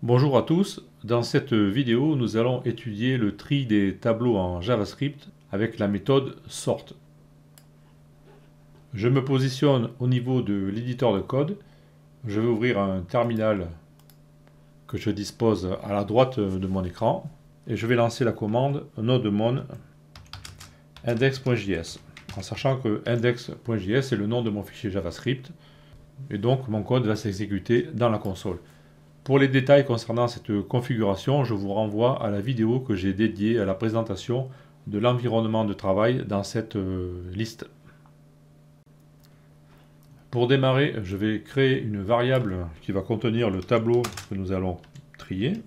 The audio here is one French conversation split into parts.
Bonjour à tous, dans cette vidéo nous allons étudier le tri des tableaux en JavaScript avec la méthode sort. Je me positionne au niveau de l'éditeur de code, je vais ouvrir un terminal que je dispose à la droite de mon écran et je vais lancer la commande nodemon index.js en sachant que index.js est le nom de mon fichier JavaScript et donc mon code va s'exécuter dans la console. Pour les détails concernant cette configuration, je vous renvoie à la vidéo que j'ai dédiée à la présentation de l'environnement de travail dans cette liste. Pour démarrer, je vais créer une variable qui va contenir le tableau que nous allons trier.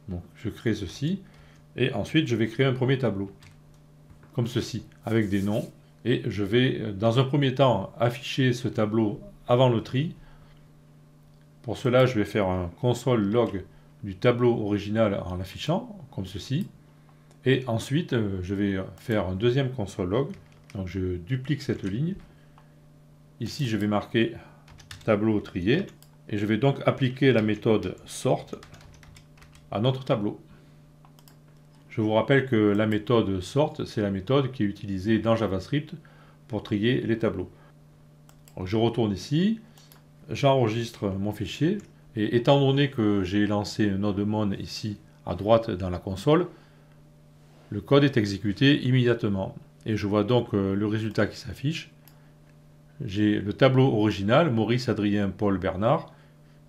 Donc, je crée ceci et ensuite je vais créer un premier tableau, comme ceci, avec des noms. Et je vais dans un premier temps afficher ce tableau avant le tri. Pour cela, je vais faire un console log du tableau original en l'affichant, comme ceci. Et ensuite, je vais faire un deuxième console log. Donc je duplique cette ligne. Ici, je vais marquer tableau trié. Et je vais donc appliquer la méthode sort à notre tableau. Je vous rappelle que la méthode sort, c'est la méthode qui est utilisée dans JavaScript pour trier les tableaux. Donc je retourne ici. J'enregistre mon fichier et étant donné que j'ai lancé nodemon ici à droite dans la console, le code est exécuté immédiatement et je vois donc le résultat qui s'affiche. J'ai le tableau original Maurice, Adrien, Paul, Bernard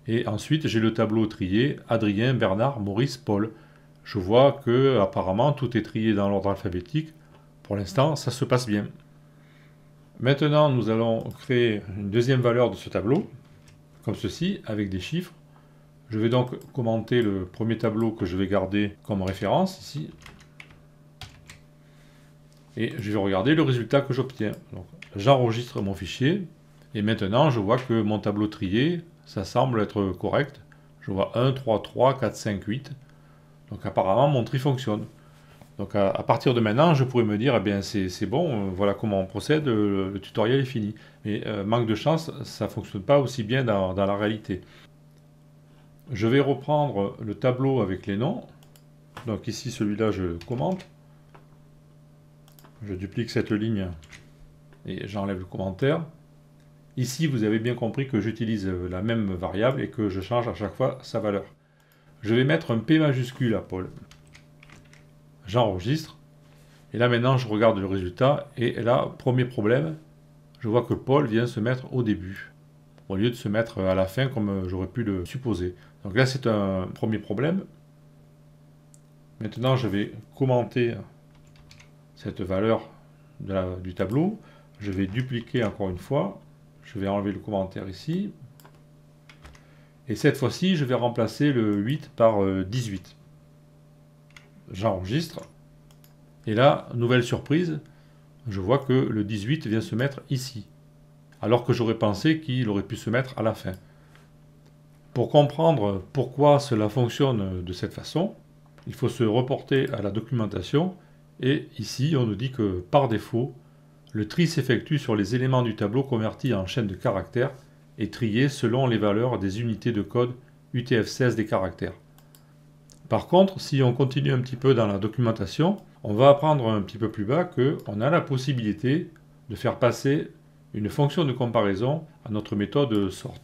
et ensuite j'ai le tableau trié Adrien, Bernard, Maurice, Paul. Je vois que apparemment tout est trié dans l'ordre alphabétique. Pour l'instant, ça se passe bien. Maintenant, nous allons créer une deuxième valeur de ce tableau, comme ceci, avec des chiffres. Je vais donc commenter le premier tableau que je vais garder comme référence, ici. Et je vais regarder le résultat que j'obtiens. J'enregistre mon fichier, et maintenant je vois que mon tableau trié, ça semble être correct. Je vois 1, 3, 3, 4, 5, 8. Donc apparemment mon tri fonctionne. Donc à partir de maintenant, je pourrais me dire, eh bien c'est bon, voilà comment on procède, le tutoriel est fini. Mais manque de chance, ça ne fonctionne pas aussi bien dans la réalité. Je vais reprendre le tableau avec les noms. Donc ici, celui-là, je le commente. Je duplique cette ligne et j'enlève le commentaire. Ici, vous avez bien compris que j'utilise la même variable et que je change à chaque fois sa valeur. Je vais mettre un P majuscule à Paul. J'enregistre. Et là maintenant, je regarde le résultat. Et là, premier problème, je vois que Paul vient se mettre au début, au lieu de se mettre à la fin comme j'aurais pu le supposer. Donc là, c'est un premier problème. Maintenant, je vais commenter cette valeur du tableau. Je vais dupliquer encore une fois. Je vais enlever le commentaire ici. Et cette fois-ci, je vais remplacer le 8 par 18. J'enregistre. Et là, nouvelle surprise, je vois que le 18 vient se mettre ici, alors que j'aurais pensé qu'il aurait pu se mettre à la fin. Pour comprendre pourquoi cela fonctionne de cette façon, il faut se reporter à la documentation, et ici on nous dit que par défaut, le tri s'effectue sur les éléments du tableau convertis en chaîne de caractères et triés selon les valeurs des unités de code UTF-16 des caractères. Par contre, si on continue un petit peu dans la documentation, on va apprendre un petit peu plus bas qu'on a la possibilité de faire passer une fonction de comparaison à notre méthode sort.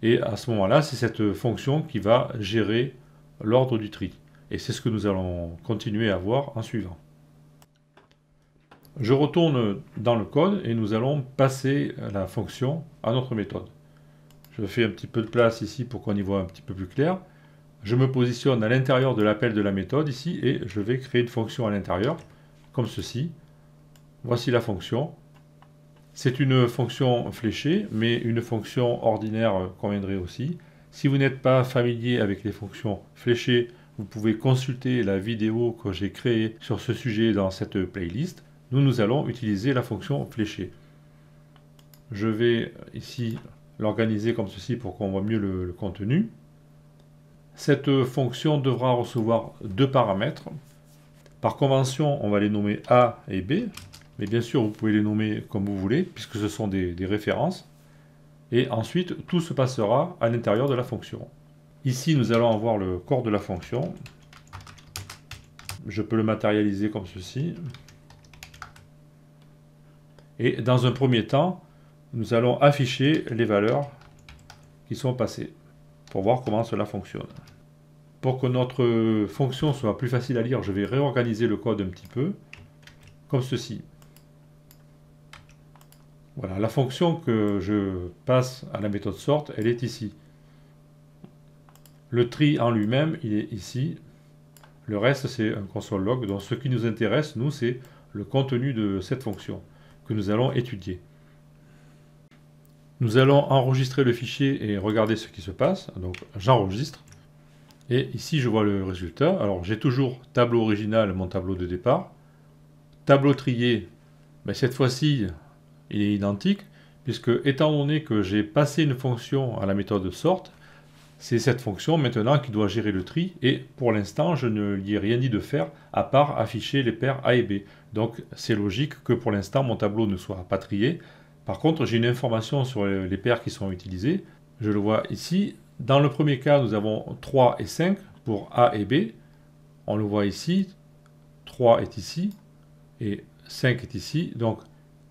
Et à ce moment-là, c'est cette fonction qui va gérer l'ordre du tri. Et c'est ce que nous allons continuer à voir en suivant. Je retourne dans le code et nous allons passer la fonction à notre méthode. Je fais un petit peu de place ici pour qu'on y voit un petit peu plus clair. Je me positionne à l'intérieur de l'appel de la méthode ici et je vais créer une fonction à l'intérieur, comme ceci. Voici la fonction. C'est une fonction fléchée, mais une fonction ordinaire conviendrait aussi. Si vous n'êtes pas familier avec les fonctions fléchées, vous pouvez consulter la vidéo que j'ai créée sur ce sujet dans cette playlist. Nous allons utiliser la fonction fléchée. Je vais ici l'organiser comme ceci pour qu'on voit mieux le contenu. Cette fonction devra recevoir deux paramètres. Par convention, on va les nommer A et B. Mais bien sûr, vous pouvez les nommer comme vous voulez, puisque ce sont des références. Et ensuite, tout se passera à l'intérieur de la fonction. Ici, nous allons avoir le corps de la fonction. Je peux le matérialiser comme ceci. Et dans un premier temps, nous allons afficher les valeurs qui sont passées pour voir comment cela fonctionne. Pour que notre fonction soit plus facile à lire, je vais réorganiser le code un petit peu, comme ceci. Voilà, la fonction que je passe à la méthode sort, elle est ici. Le tri en lui-même, il est ici. Le reste, c'est un console log. Donc ce qui nous intéresse, nous, c'est le contenu de cette fonction que nous allons étudier. Nous allons enregistrer le fichier et regarder ce qui se passe. Donc j'enregistre. Et ici, je vois le résultat. Alors j'ai toujours tableau original, mon tableau de départ. Tableau trié, mais cette fois-ci, il est identique, puisque étant donné que j'ai passé une fonction à la méthode sort, c'est cette fonction maintenant qui doit gérer le tri, et pour l'instant, je ne lui ai rien dit de faire, à part afficher les paires A et B. Donc c'est logique que pour l'instant, mon tableau ne soit pas trié. Par contre, j'ai une information sur les paires qui sont utilisées. Je le vois ici. Dans le premier cas, nous avons 3 et 5 pour A et B. On le voit ici. 3 est ici et 5 est ici. Donc,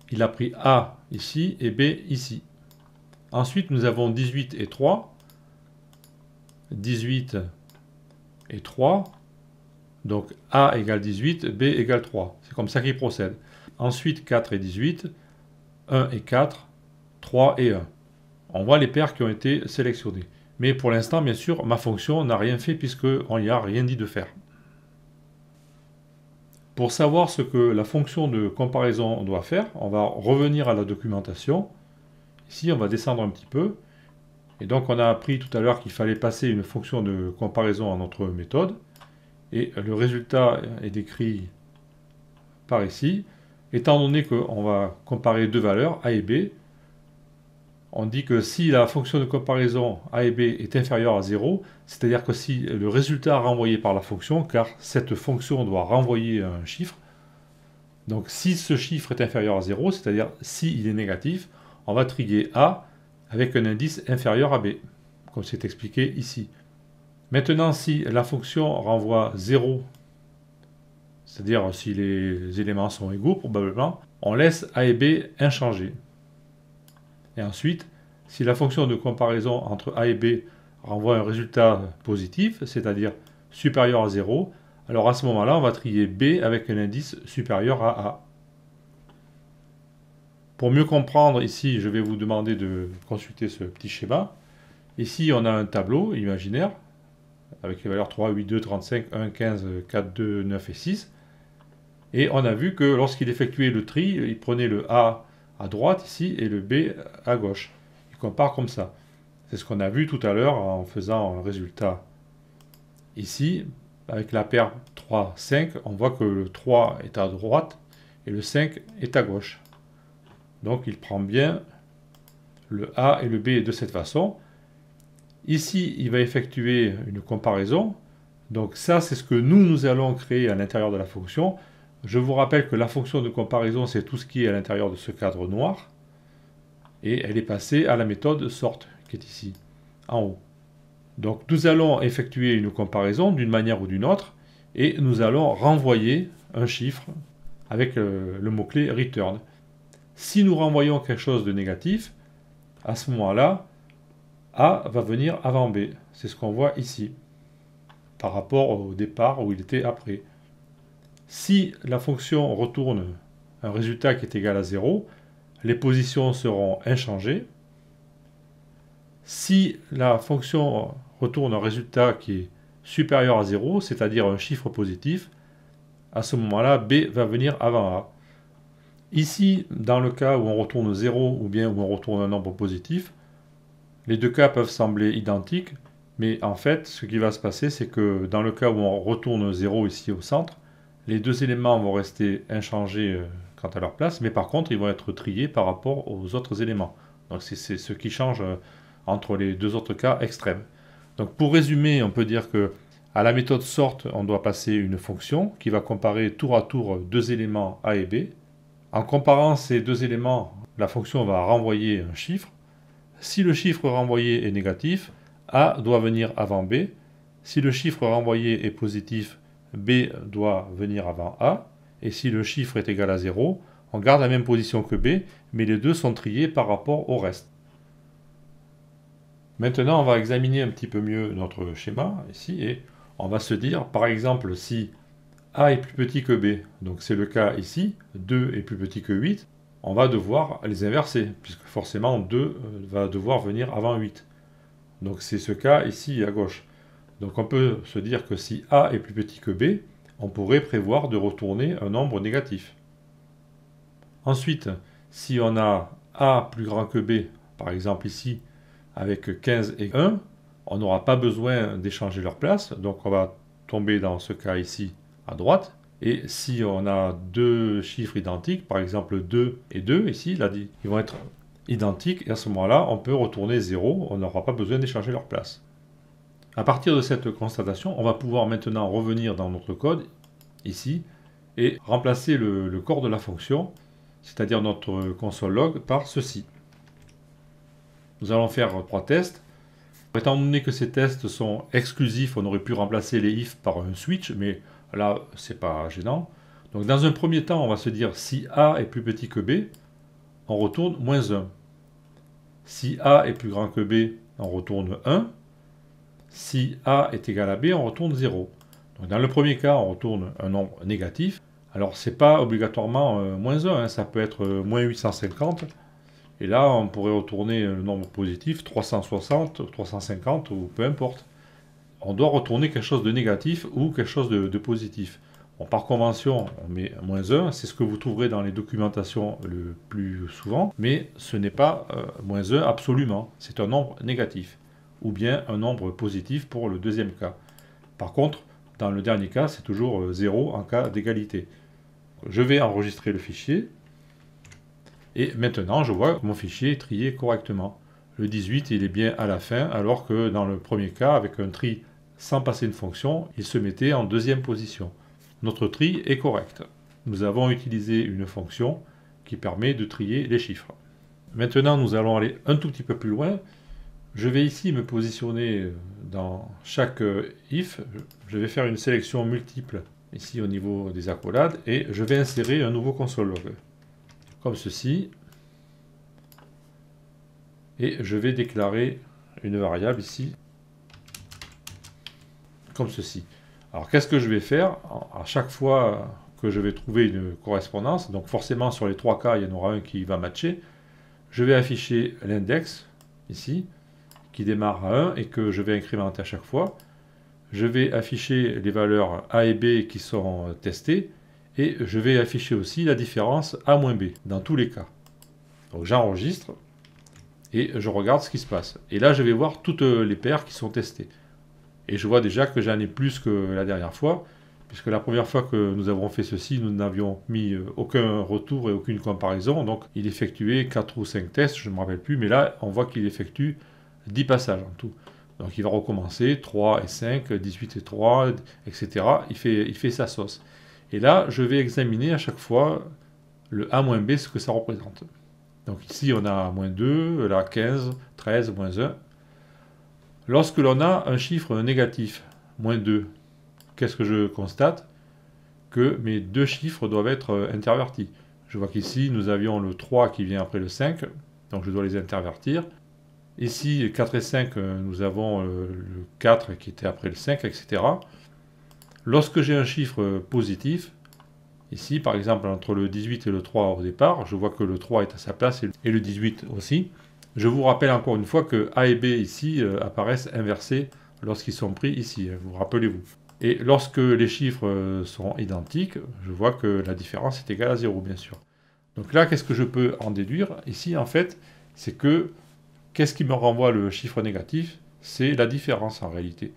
il a pris A ici et B ici. Ensuite, nous avons 18 et 3. 18 et 3. Donc, A égale 18, B égale 3. C'est comme ça qu'il procède. Ensuite, 4 et 18. 1 et 4. 3 et 1. On voit les paires qui ont été sélectionnées. Mais pour l'instant, bien sûr, ma fonction n'a rien fait puisqu'on n'y a rien dit de faire. Pour savoir ce que la fonction de comparaison doit faire, on va revenir à la documentation. Ici, on va descendre un petit peu. Et donc, on a appris tout à l'heure qu'il fallait passer une fonction de comparaison à notre méthode. Et le résultat est décrit par ici. Étant donné qu'on va comparer deux valeurs, A et B, on dit que si la fonction de comparaison A et B est inférieure à 0, c'est-à-dire que si le résultat renvoyé par la fonction, car cette fonction doit renvoyer un chiffre, donc si ce chiffre est inférieur à 0, c'est-à-dire s'il est négatif, on va trier A avec un indice inférieur à B, comme c'est expliqué ici. Maintenant, si la fonction renvoie 0, c'est-à-dire si les éléments sont égaux probablement, on laisse A et B inchangés. Et ensuite, si la fonction de comparaison entre A et B renvoie un résultat positif, c'est-à-dire supérieur à 0, alors à ce moment-là, on va trier B avec un indice supérieur à A. Pour mieux comprendre, ici, je vais vous demander de consulter ce petit schéma. Ici, on a un tableau imaginaire, avec les valeurs 3, 8, 2, 35, 1, 15, 4, 2, 9 et 6. Et on a vu que lorsqu'il effectuait le tri, il prenait le A à droite ici et le B à gauche. Il compare comme ça. C'est ce qu'on a vu tout à l'heure en faisant un résultat ici. Avec la paire 3, 5, on voit que le 3 est à droite et le 5 est à gauche. Donc il prend bien le A et le B de cette façon. Ici, il va effectuer une comparaison. Donc ça, c'est ce que nous allons créer à l'intérieur de la fonction. Je vous rappelle que la fonction de comparaison, c'est tout ce qui est à l'intérieur de ce cadre noir. Et elle est passée à la méthode sort, qui est ici, en haut. Donc nous allons effectuer une comparaison d'une manière ou d'une autre, et nous allons renvoyer un chiffre avec le mot-clé return. Si nous renvoyons quelque chose de négatif, à ce moment-là, A va venir avant B. C'est ce qu'on voit ici, par rapport au départ où il était après. Si la fonction retourne un résultat qui est égal à 0, les positions seront inchangées. Si la fonction retourne un résultat qui est supérieur à 0, c'est-à-dire un chiffre positif, à ce moment-là, B va venir avant A. Ici, dans le cas où on retourne 0 ou bien où on retourne un nombre positif, les deux cas peuvent sembler identiques, mais en fait, ce qui va se passer, c'est que dans le cas où on retourne 0 ici au centre, les deux éléments vont rester inchangés quant à leur place, mais par contre, ils vont être triés par rapport aux autres éléments. Donc c'est ce qui change entre les deux autres cas extrêmes. Donc pour résumer, on peut dire que à la méthode sort, on doit passer une fonction qui va comparer tour à tour deux éléments A et B. En comparant ces deux éléments, la fonction va renvoyer un chiffre. Si le chiffre renvoyé est négatif, A doit venir avant B. Si le chiffre renvoyé est positif, B doit venir avant A. Et si le chiffre est égal à 0, on garde la même position que B, mais les deux sont triés par rapport au reste. Maintenant, on va examiner un petit peu mieux notre schéma ici et on va se dire, par exemple, si A est plus petit que B, donc c'est le cas ici, 2 est plus petit que 8, on va devoir les inverser, puisque forcément 2 va devoir venir avant 8. Donc c'est ce cas ici à gauche. Donc on peut se dire que si A est plus petit que B, on pourrait prévoir de retourner un nombre négatif. Ensuite, si on a A plus grand que B, par exemple ici, avec 15 et 1, on n'aura pas besoin d'échanger leur place, donc on va tomber dans ce cas ici à droite. Et si on a deux chiffres identiques, par exemple 2 et 2, ici, là, ils vont être identiques, et à ce moment-là, on peut retourner 0, on n'aura pas besoin d'échanger leur place. À partir de cette constatation, on va pouvoir maintenant revenir dans notre code, ici, et remplacer le corps de la fonction, c'est-à-dire notre console log, par ceci. Nous allons faire 3 tests. Étant donné que ces tests sont exclusifs, on aurait pu remplacer les if par un switch, mais là, c'est pas gênant. Donc dans un premier temps, on va se dire si A est plus petit que B, on retourne moins 1. Si A est plus grand que B, on retourne 1. Si A est égal à B, on retourne 0. Donc dans le premier cas, on retourne un nombre négatif. Alors c'est pas obligatoirement moins 1, hein, ça peut être moins 850. Et là, on pourrait retourner le nombre positif, 360, 350 ou peu importe. On doit retourner quelque chose de négatif ou quelque chose de positif. Bon, par convention, on met moins 1, c'est ce que vous trouverez dans les documentations le plus souvent, mais ce n'est pas moins 1 absolument, c'est un nombre négatif, ou bien un nombre positif pour le deuxième cas. Par contre, dans le dernier cas, c'est toujours 0 en cas d'égalité. Je vais enregistrer le fichier, et maintenant je vois que mon fichier est trié correctement. Le 18, il est bien à la fin, alors que dans le premier cas, avec un tri sans passer une fonction, il se mettait en deuxième position. Notre tri est correct. Nous avons utilisé une fonction qui permet de trier les chiffres. Maintenant, nous allons aller un tout petit peu plus loin. Je vais ici me positionner dans chaque if. Je vais faire une sélection multiple ici au niveau des accolades et je vais insérer un nouveau console log. Comme ceci. Et je vais déclarer une variable ici. Comme ceci. Alors qu'est-ce que je vais faire? À chaque fois que je vais trouver une correspondance, donc forcément sur les 3 cas, il y en aura un qui va matcher, je vais afficher l'index, ici, qui démarre à 1 et que je vais incrémenter à chaque fois. Je vais afficher les valeurs A et B qui sont testées, et je vais afficher aussi la différence A-B, dans tous les cas. Donc j'enregistre, et je regarde ce qui se passe. Et là, je vais voir toutes les paires qui sont testées. Et je vois déjà que j'en ai plus que la dernière fois, puisque la première fois que nous avons fait ceci, nous n'avions mis aucun retour et aucune comparaison. Donc il effectuait 4 ou 5 tests, je ne me rappelle plus, mais là, on voit qu'il effectue 10 passages en tout. Donc il va recommencer, 3 et 5, 18 et 3, etc. Il fait sa sauce. Et là, je vais examiner à chaque fois le A-B, ce que ça représente. Donc ici, on a -2, là 15, 13, -1. Lorsque l'on a un chiffre négatif, -2, qu'est-ce que je constate? Que mes deux chiffres doivent être intervertis. Je vois qu'ici, nous avions le 3 qui vient après le 5, donc je dois les intervertir. Ici, 4 et 5, nous avons le 4 qui était après le 5, etc. Lorsque j'ai un chiffre positif, ici, par exemple, entre le 18 et le 3 au départ, je vois que le 3 est à sa place et le 18 aussi. Je vous rappelle encore une fois que A et B ici apparaissent inversés lorsqu'ils sont pris ici, vous rappelez-vous. Et lorsque les chiffres sont identiques, je vois que la différence est égale à 0, bien sûr. Donc là, qu'est-ce que je peux en déduire? Ici, en fait, c'est que, qu'est-ce qui me renvoie le chiffre négatif? C'est la différence en réalité.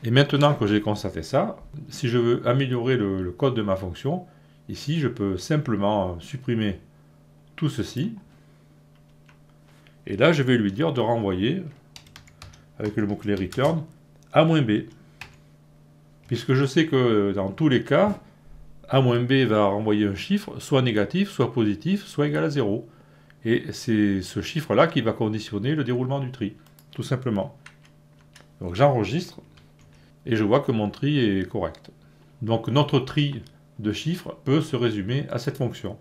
Et maintenant que j'ai constaté ça, si je veux améliorer le code de ma fonction, ici, je peux simplement supprimer tout ceci. Et là, je vais lui dire de renvoyer, avec le mot-clé return, A-B. Puisque je sais que dans tous les cas, A-B va renvoyer un chiffre, soit négatif, soit positif, soit égal à 0. Et c'est ce chiffre-là qui va conditionner le déroulement du tri, tout simplement. Donc j'enregistre et je vois que mon tri est correct. Donc notre tri de chiffres peut se résumer à cette fonction.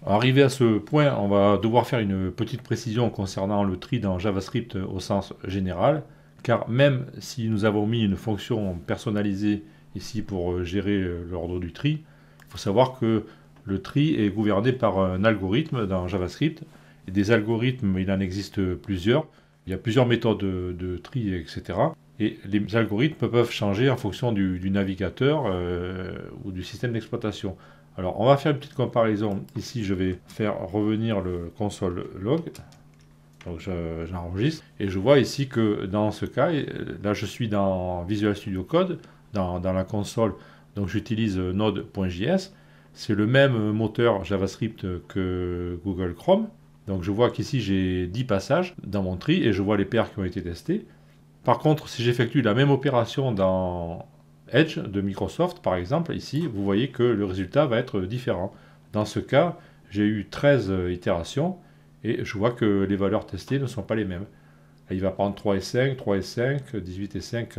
Arrivé à ce point, on va devoir faire une petite précision concernant le tri dans JavaScript au sens général, car même si nous avons mis une fonction personnalisée ici pour gérer l'ordre du tri, il faut savoir que le tri est gouverné par un algorithme dans JavaScript. Et des algorithmes, il en existe plusieurs. Il y a plusieurs méthodes de tri, etc. Et les algorithmes peuvent changer en fonction du navigateur ou du système d'exploitation. Alors, on va faire une petite comparaison. Ici, je vais faire revenir le console log. Donc, j'enregistre. Et je vois ici que dans ce cas, là, je suis dans Visual Studio Code, dans la console. Donc, j'utilise Node.js. C'est le même moteur JavaScript que Google Chrome. Donc, je vois qu'ici, j'ai 10 passages dans mon tri et je vois les paires qui ont été testées. Par contre, si j'effectue la même opération dans Edge de Microsoft, par exemple, ici, vous voyez que le résultat va être différent. Dans ce cas, j'ai eu 13 itérations et je vois que les valeurs testées ne sont pas les mêmes. Là, il va prendre 3 et 5, 3 et 5, 18 et 5,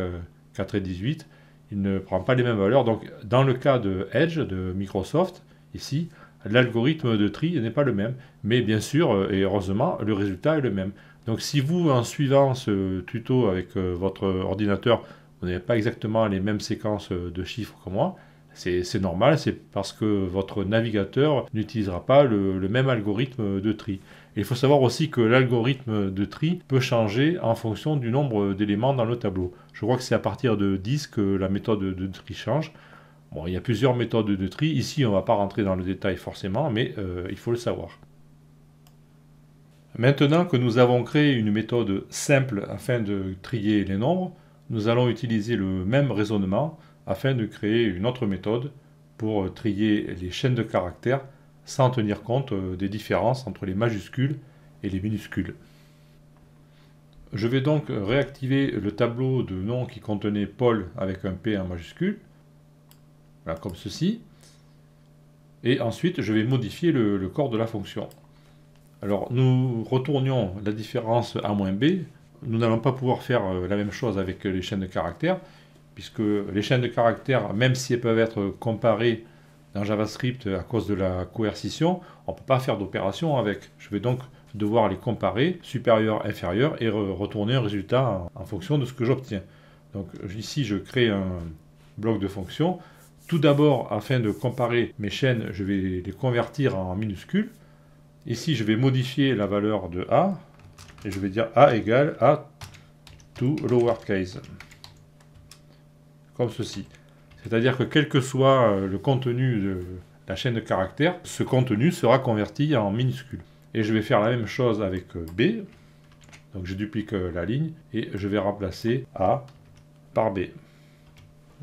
4 et 18. Il ne prend pas les mêmes valeurs. Donc, dans le cas de Edge de Microsoft, ici, l'algorithme de tri n'est pas le même. Mais bien sûr, et heureusement, le résultat est le même. Donc si vous, en suivant ce tuto avec votre ordinateur, vous n'avez pas exactement les mêmes séquences de chiffres que moi, c'est normal, c'est parce que votre navigateur n'utilisera pas le même algorithme de tri. Et il faut savoir aussi que l'algorithme de tri peut changer en fonction du nombre d'éléments dans le tableau. Je crois que c'est à partir de 10 que la méthode de tri change. Bon, il y a plusieurs méthodes de tri. Ici, on ne va pas rentrer dans le détail forcément, mais il faut le savoir. Maintenant que nous avons créé une méthode simple afin de trier les nombres, nous allons utiliser le même raisonnement afin de créer une autre méthode pour trier les chaînes de caractères sans tenir compte des différences entre les majuscules et les minuscules. Je vais donc réactiver le tableau de nom qui contenait Paul avec un P en majuscule, voilà, comme ceci, et ensuite je vais modifier le corps de la fonction. Alors, nous retournions la différence A-B. Nous n'allons pas pouvoir faire la même chose avec les chaînes de caractères, puisque les chaînes de caractères, même si elles peuvent être comparées dans JavaScript à cause de la coercition, on ne peut pas faire d'opération avec. Je vais donc devoir les comparer, supérieur, inférieur, et retourner un résultat en fonction de ce que j'obtiens. Donc ici, je crée un bloc de fonctions. Tout d'abord, afin de comparer mes chaînes, je vais les convertir en minuscules. Ici, je vais modifier la valeur de A, et je vais dire A égale A to lowercase, comme ceci. C'est-à-dire que quel que soit le contenu de la chaîne de caractères, ce contenu sera converti en minuscule. Et je vais faire la même chose avec B, donc je duplique la ligne, et je vais remplacer A par B,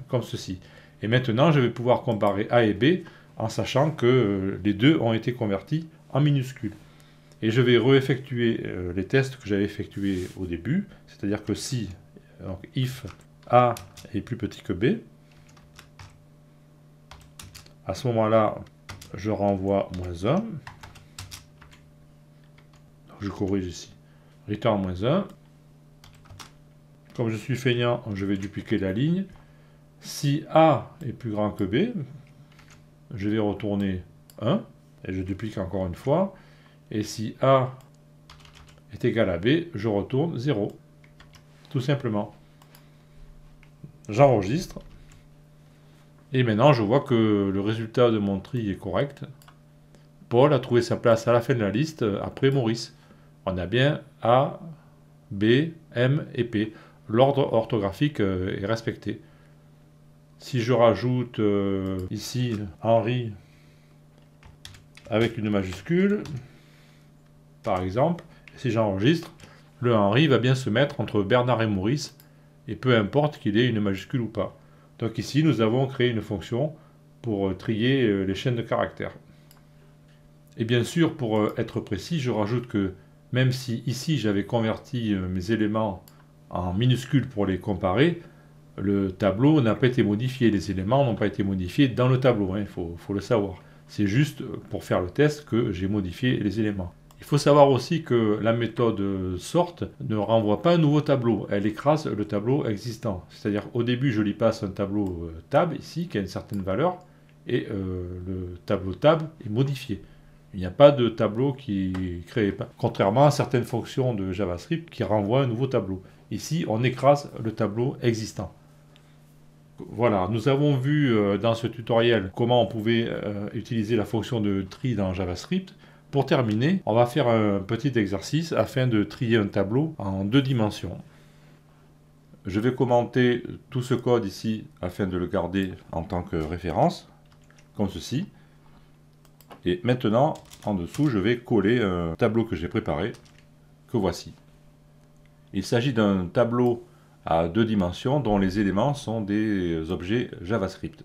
comme ceci. Et maintenant, je vais pouvoir comparer A et B en sachant que les deux ont été convertis en minuscules. Et je vais réeffectuer les tests que j'avais effectués au début, c'est-à-dire que si, donc if A est plus petit que B, à ce moment-là, je renvoie -1, donc je corrige ici, return -1, comme je suis feignant, je vais dupliquer la ligne, si A est plus grand que B, je vais retourner 1, et je duplique encore une fois, et si A est égal à B, je retourne 0, tout simplement. J'enregistre, et maintenant je vois que le résultat de mon tri est correct. Paul a trouvé sa place à la fin de la liste après Maurice. On a bien A, B, M et P. L'ordre orthographique est respecté. Si je rajoute ici Henri avec une majuscule, par exemple, si j'enregistre, le Henri va bien se mettre entre Bernard et Maurice, et peu importe qu'il ait une majuscule ou pas. Donc ici, nous avons créé une fonction pour trier les chaînes de caractères. Et bien sûr, pour être précis, je rajoute que même si ici j'avais converti mes éléments en minuscules pour les comparer, le tableau n'a pas été modifié, les éléments n'ont pas été modifiés dans le tableau, hein, il faut le savoir. C'est juste pour faire le test que j'ai modifié les éléments. Il faut savoir aussi que la méthode sort ne renvoie pas un nouveau tableau, elle écrase le tableau existant. C'est-à-dire au début je lui passe un tableau tab ici qui a une certaine valeur et le tableau tab est modifié. Il n'y a pas de tableau qui est créé, contrairement à certaines fonctions de JavaScript qui renvoient un nouveau tableau. Ici on écrase le tableau existant. Voilà, nous avons vu dans ce tutoriel comment on pouvait utiliser la fonction de tri dans JavaScript. Pour terminer, on va faire un petit exercice afin de trier un tableau en 2 dimensions. Je vais commenter tout ce code ici afin de le garder en tant que référence, comme ceci. Et maintenant, en dessous, je vais coller un tableau que j'ai préparé, que voici. Il s'agit d'un tableau à 2 dimensions dont les éléments sont des objets JavaScript.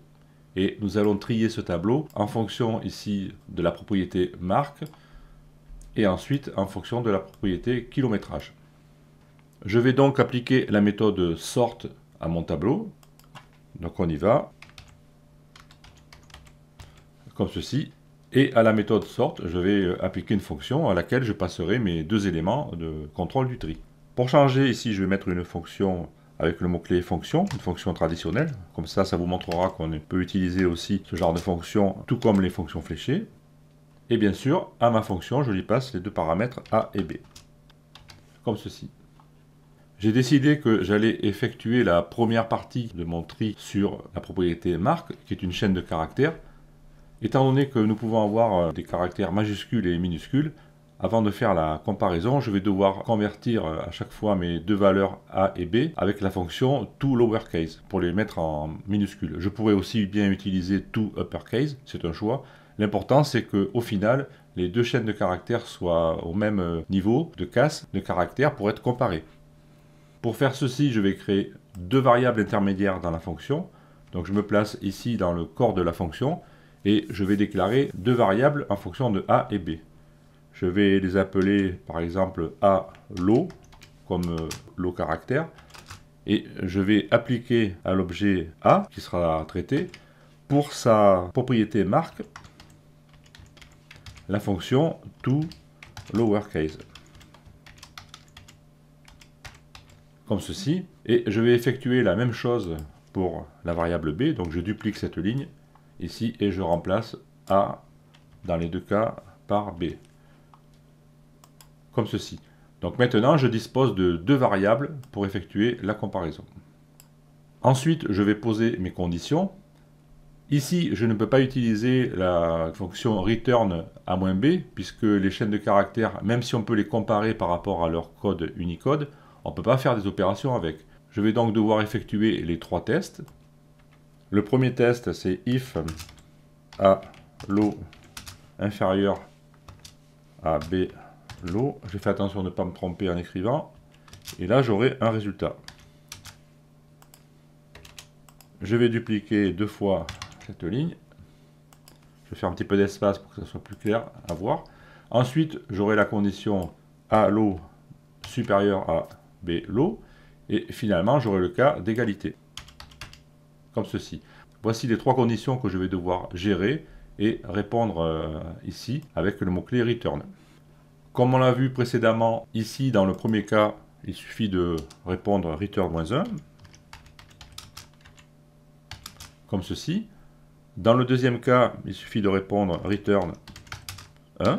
Et nous allons trier ce tableau en fonction ici de la propriété marque et ensuite en fonction de la propriété kilométrage. Je vais donc appliquer la méthode sort à mon tableau. Donc on y va, comme ceci. Et à la méthode sort, je vais appliquer une fonction à laquelle je passerai mes 2 éléments de contrôle du tri. Pour changer, ici, je vais mettre une fonction avec le mot-clé fonction, une fonction traditionnelle. Comme ça, ça vous montrera qu'on peut utiliser aussi ce genre de fonction, tout comme les fonctions fléchées. Et bien sûr, à ma fonction, je lui passe les 2 paramètres A et B. Comme ceci. J'ai décidé que j'allais effectuer la première partie de mon tri sur la propriété marque, qui est une chaîne de caractères. Étant donné que nous pouvons avoir des caractères majuscules et minuscules, avant de faire la comparaison, je vais devoir convertir à chaque fois mes 2 valeurs A et B avec la fonction toLowerCase pour les mettre en minuscules. Je pourrais aussi bien utiliser toUpperCase, c'est un choix. L'important c'est qu'au final, les 2 chaînes de caractères soient au même niveau de casse de caractères pour être comparées. Pour faire ceci, je vais créer 2 variables intermédiaires dans la fonction. Donc je me place ici dans le corps de la fonction et je vais déclarer 2 variables en fonction de A et B. Je vais les appeler par exemple A-Low, comme low caractère. Et je vais appliquer à l'objet A, qui sera traité, pour sa propriété marque, la fonction toLowerCase. Comme ceci. Et je vais effectuer la même chose pour la variable B. Donc je duplique cette ligne ici et je remplace A dans les 2 cas par B. Comme ceci. Donc maintenant, je dispose de 2 variables pour effectuer la comparaison. Ensuite, je vais poser mes conditions. Ici, je ne peux pas utiliser la fonction return A-B, puisque les chaînes de caractères, même si on peut les comparer par rapport à leur code Unicode, on ne peut pas faire des opérations avec. Je vais donc devoir effectuer les 3 tests. Le premier test, c'est if A-Low inférieur à B low. J'ai fait attention de ne pas me tromper en écrivant. Et là, j'aurai un résultat. Je vais dupliquer 2 fois cette ligne. Je vais faire un petit peu d'espace pour que ça soit plus clair à voir. Ensuite, j'aurai la condition A low supérieur à B low. Et finalement, j'aurai le cas d'égalité. Comme ceci. Voici les 3 conditions que je vais devoir gérer et répondre ici avec le mot-clé return. Comme on l'a vu précédemment, ici dans le premier cas, il suffit de répondre return-1, comme ceci. Dans le deuxième cas, il suffit de répondre return 1.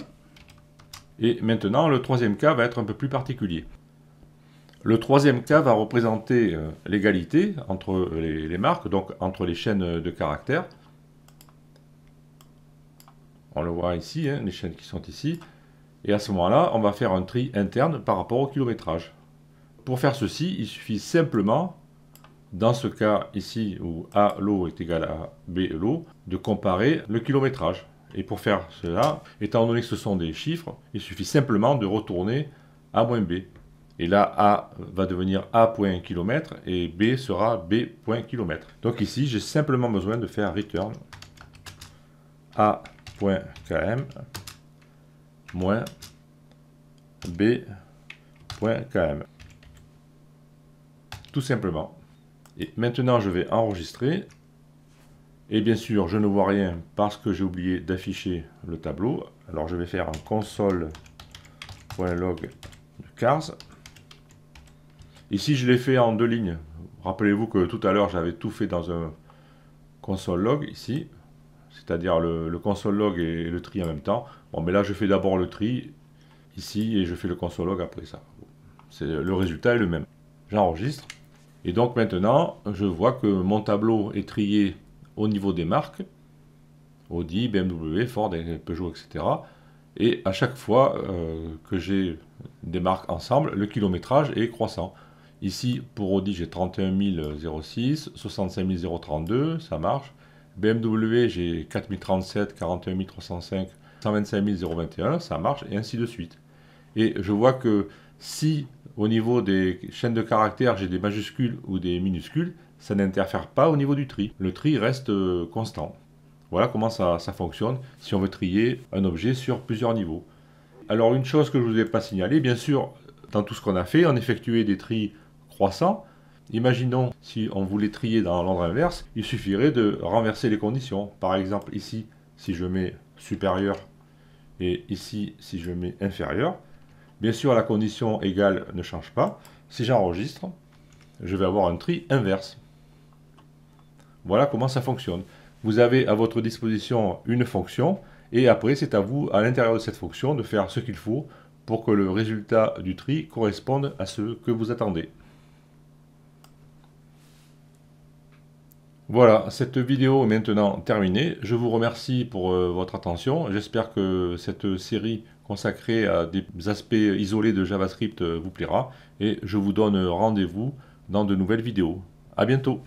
Et maintenant, le troisième cas va être un peu plus particulier. Le troisième cas va représenter l'égalité entre les marques, donc entre les chaînes de caractères. On le voit ici, hein, les chaînes qui sont ici. Et à ce moment-là, on va faire un tri interne par rapport au kilométrage. Pour faire ceci, il suffit simplement, dans ce cas ici où A low est égal à B low, de comparer le kilométrage. Et pour faire cela, étant donné que ce sont des chiffres, il suffit simplement de retourner A moins B. Et là, A va devenir A.km et B sera B.km. Donc ici, j'ai simplement besoin de faire return A.km moins B.km. Tout simplement. Et maintenant, je vais enregistrer. Et bien sûr, je ne vois rien parce que j'ai oublié d'afficher le tableau. Alors, je vais faire un console .log de cars. Ici, je l'ai fait en 2 lignes. Rappelez-vous que tout à l'heure, j'avais tout fait dans un console log ici, c'est-à-dire le console log et le tri en même temps. Bon, mais là, je fais d'abord le tri ici et je fais le console log après ça. Le résultat est le même. J'enregistre. Et donc maintenant, je vois que mon tableau est trié au niveau des marques. Audi, BMW, Ford, Peugeot, etc. Et à chaque fois que j'ai des marques ensemble, le kilométrage est croissant. Ici, pour Audi, j'ai 31 006, 65 032, ça marche. BMW, j'ai 4037, 41 305, 125 021, ça marche, et ainsi de suite. Et je vois que si, au niveau des chaînes de caractères, j'ai des majuscules ou des minuscules, ça n'interfère pas au niveau du tri. Le tri reste constant. Voilà comment ça fonctionne si on veut trier un objet sur plusieurs niveaux. Alors une chose que je ne vous ai pas signalé, bien sûr, dans tout ce qu'on a fait, on effectuait des tris croissants. Imaginons si on voulait trier dans l'ordre inverse, il suffirait de renverser les conditions. Par exemple ici, si je mets supérieur et ici, si je mets inférieur, bien sûr la condition égale ne change pas. Si j'enregistre, je vais avoir un tri inverse. Voilà comment ça fonctionne. Vous avez à votre disposition une fonction et après c'est à vous, à l'intérieur de cette fonction, de faire ce qu'il faut pour que le résultat du tri corresponde à ce que vous attendez. Voilà, cette vidéo est maintenant terminée. Je vous remercie pour votre attention. J'espère que cette série consacrée à des aspects isolés de JavaScript vous plaira et je vous donne rendez-vous dans de nouvelles vidéos. À bientôt.